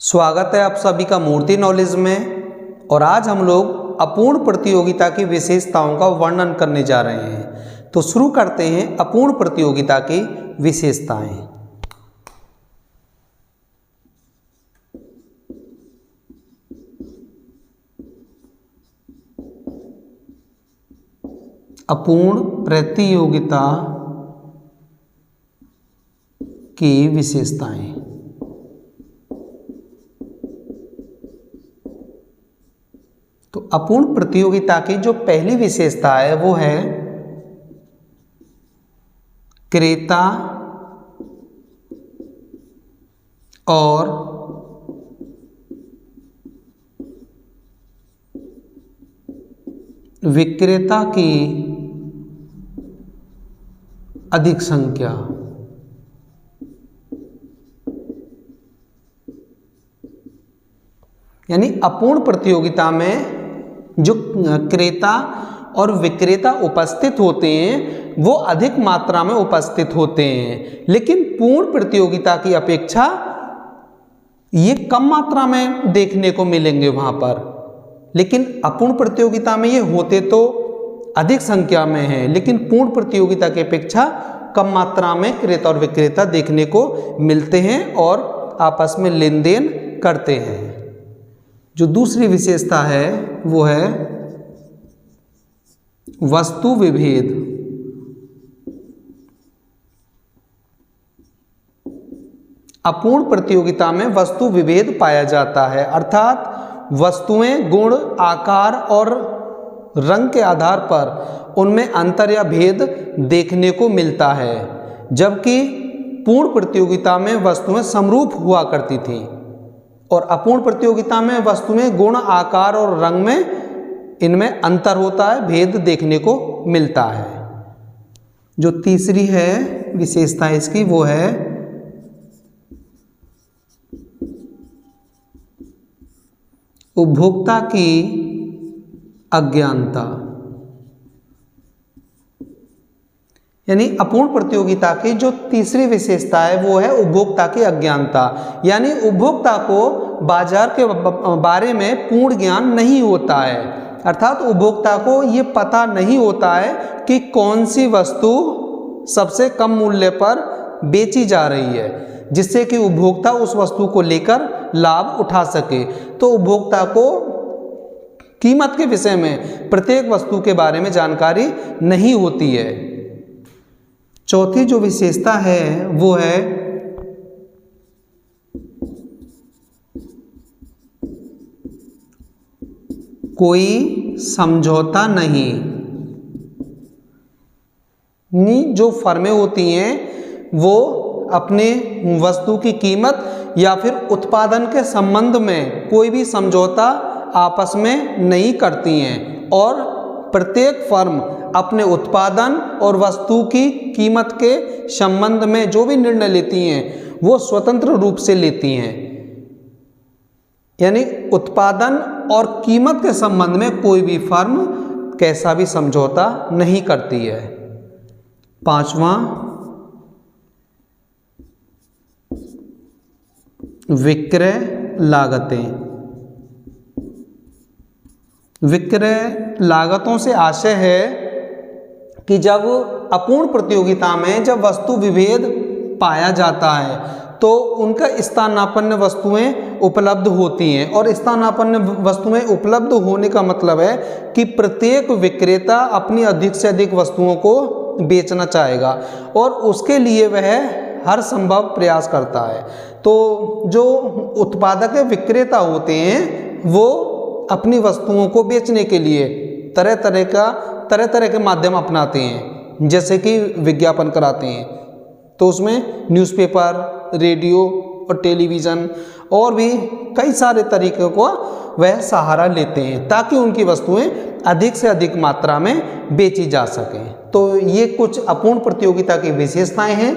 स्वागत है आप सभी का मूर्ति नॉलेज में। और आज हम लोग अपूर्ण प्रतियोगिता की विशेषताओं का वर्णन करने जा रहे हैं। तो शुरू करते हैं अपूर्ण प्रतियोगिता की विशेषताएं। अपूर्ण प्रतियोगिता की विशेषताएं। तो अपूर्ण प्रतियोगिता की जो पहली विशेषता है वो है क्रेता और विक्रेता की अधिक संख्या। यानी अपूर्ण प्रतियोगिता में जो क्रेता और विक्रेता उपस्थित होते हैं वो अधिक मात्रा में उपस्थित होते हैं, लेकिन पूर्ण प्रतियोगिता की अपेक्षा ये कम मात्रा में देखने को मिलेंगे वहां पर। लेकिन अपूर्ण प्रतियोगिता में ये होते तो अधिक संख्या में हैं, लेकिन पूर्ण प्रतियोगिता की अपेक्षा कम मात्रा में क्रेता और विक्रेता देखने को मिलते हैं और आपस में लेन देन करते हैं। जो दूसरी विशेषता है वो है वस्तु विभेद। अपूर्ण प्रतियोगिता में वस्तु विभेद पाया जाता है, अर्थात वस्तुएं गुण, आकार और रंग के आधार पर उनमें अंतर या भेद देखने को मिलता है, जबकि पूर्ण प्रतियोगिता में वस्तुएं समरूप हुआ करती थी और अपूर्ण प्रतियोगिता में वस्तुएं गुण, आकार और रंग में इनमें अंतर होता है, भेद देखने को मिलता है। जो तीसरी है विशेषता इसकी वो है उपभोक्ता की अज्ञानता। यानी अपूर्ण प्रतियोगिता की जो तीसरी विशेषता है वो है उपभोक्ता की अज्ञानता। यानी उपभोक्ता को बाजार के बारे में पूर्ण ज्ञान नहीं होता है, अर्थात उपभोक्ता को ये पता नहीं होता है कि कौन सी वस्तु सबसे कम मूल्य पर बेची जा रही है, जिससे कि उपभोक्ता उस वस्तु को लेकर लाभ उठा सके। तो उपभोक्ता को कीमत के विषय में प्रत्येक वस्तु के बारे में जानकारी नहीं होती है। चौथी जो विशेषता है वो है कोई समझौता नहीं। जो फर्में होती हैं वो अपने वस्तु की कीमत या फिर उत्पादन के संबंध में कोई भी समझौता आपस में नहीं करती हैं और प्रत्येक फर्म अपने उत्पादन और वस्तु की कीमत के संबंध में जो भी निर्णय लेती हैं वो स्वतंत्र रूप से लेती हैं। यानी उत्पादन और कीमत के संबंध में कोई भी फर्म कैसा भी समझौता नहीं करती है। पांचवा विक्रय लागतें। विक्रय लागतों से आशय है कि जब अपूर्ण प्रतियोगिता में जब वस्तु विभेद पाया जाता है तो उनका स्थानापन्न वस्तुएं उपलब्ध होती हैं, और स्थानापन्न वस्तुएं उपलब्ध होने का मतलब है कि प्रत्येक विक्रेता अपनी अधिक से अधिक वस्तुओं को बेचना चाहेगा और उसके लिए वह हर संभव प्रयास करता है। तो जो उत्पादक विक्रेता होते हैं वो अपनी वस्तुओं को बेचने के लिए तरह तरह के माध्यम अपनाते हैं, जैसे कि विज्ञापन कराते हैं। तो उसमें न्यूज़पेपर, रेडियो और टेलीविज़न और भी कई सारे तरीकों को वह सहारा लेते हैं ताकि उनकी वस्तुएं अधिक से अधिक मात्रा में बेची जा सकें। तो ये कुछ अपूर्ण प्रतियोगिता की विशेषताएं हैं।